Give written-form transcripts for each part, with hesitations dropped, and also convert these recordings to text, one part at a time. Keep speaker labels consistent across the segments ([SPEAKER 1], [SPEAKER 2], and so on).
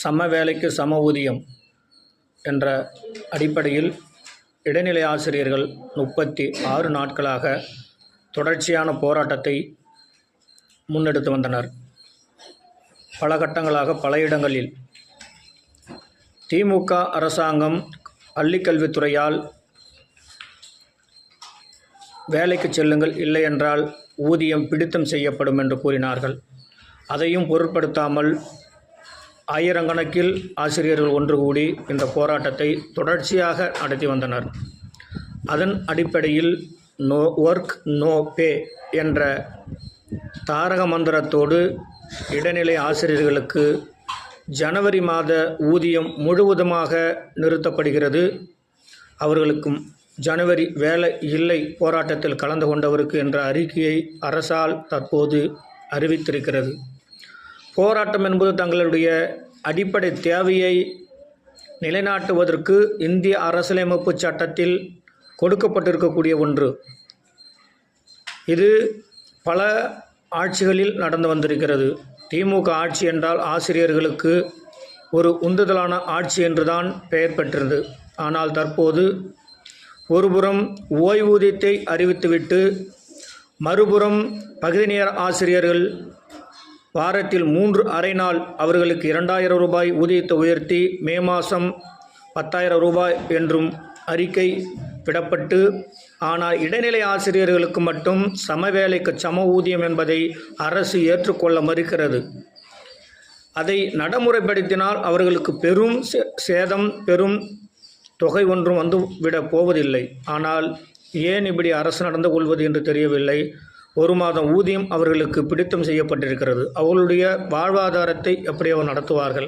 [SPEAKER 1] சம வேலைக்கு சம ஊதியம் என்ற அடிப்படையில் இடைநிலை ஆசிரியர்கள் 36 நாட்களாக தொடர்ச்சியான போராட்டத்தை முன்னெடுத்து வந்தனர். பல கட்டங்களாக பல இடங்களில் திமுக அரசாங்கம் பள்ளிக்கல்வித்துறையால் வேலைக்கு செல்லுங்கள், இல்லையென்றால் ஊதியம் பிடித்தம் செய்யப்படும் என்று கூறினார்கள். அதையும் பொருட்படுத்தாமல் ஆயிரக்கணக்கில் ஆசிரியர்கள் ஒன்று கூடி இந்த போராட்டத்தை தொடர்ச்சியாக நடத்தி வந்தனர். அதன் அடிப்படையில் நோ ஒர்க் நோ பே என்ற தாரக மந்திரத்தோடு இடைநிலை ஆசிரியர்களுக்கு ஜனவரி மாத ஊதியம் முழுவதுமாக நிறுத்தப்படுகிறது. அவர்களுக்கும் ஜனவரி வேலை இல்லை போராட்டத்தில் கலந்து கொண்டவருக்கு என்ற அறிக்கையை அரசால் தற்போது அறிவித்திருக்கிறது. போராட்டம் என்பது தங்களுடைய அடிப்படை தேவையை நிலைநாட்டுவதற்கு இந்திய அரசியலமைப்பு சட்டத்தில் கொடுக்கப்பட்டிருக்கக்கூடிய ஒன்று. இது பல ஆட்சிகளில் நடந்து வந்திருக்கிறது. திமுக ஆட்சி என்றால் ஆசிரியர்களுக்கு ஒரு உந்துதலான ஆட்சி என்றுதான் பெயர் பெற்றது. ஆனால் தற்போது ஒருபுறம் ஓய்வூதியத்தை அறிவித்துவிட்டு மறுபுறம் பகுதி நேர ஆசிரியர்கள் வாரத்தில் 3 அரை நாள் அவர்களுக்கு 2000 ரூபாய் ஊதியத்தை உயர்த்தி மே மாதம் 10,000 ரூபாய் என்றும் அறிக்கை விடப்பட்டு, ஆனால் இடைநிலை ஆசிரியர்களுக்கு மட்டும் சமவேலைக்கு சம ஊதியம் என்பதை அரசு ஏற்றுக்கொள்ள மறுக்கிறது. அதை நடைமுறைப்படுத்தினால் அவர்களுக்கு பெரும் சேதம், பெரும் தொகை ஒன்றும் வந்துவிடப் போவதில்லை. ஆனால் ஏன் இப்படி அரசு நடந்து கொள்வது என்று தெரியவில்லை. ஒரு மாதம் ஊதியம் அவர்களுக்கு பிடித்தம் செய்யப்பட்டிருக்கிறது. அவர்களுடைய வாழ்வாதாரத்தை எப்படி அவர் நடத்துவார்கள்?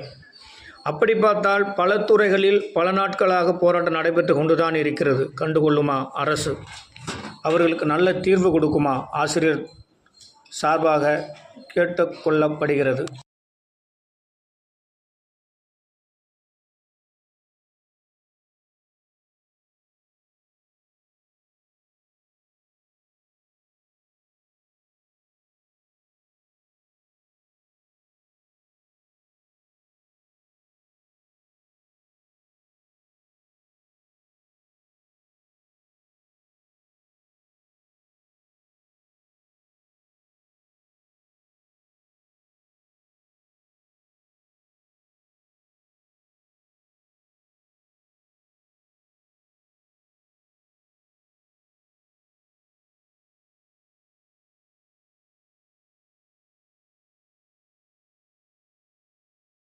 [SPEAKER 1] அப்படி பார்த்தால் பல துறைகளில் பல நாட்களாக போராட்டம் நடைபெற்று கொண்டுதான் இருக்கிறது. கண்டுகொள்ளுமா அரசு? அவர்களுக்கு நல்ல தீர்வு கொடுக்குமா? ஆசிரியர் சார்பாக கேட்டுக்கொள்ளப்படுகிறது.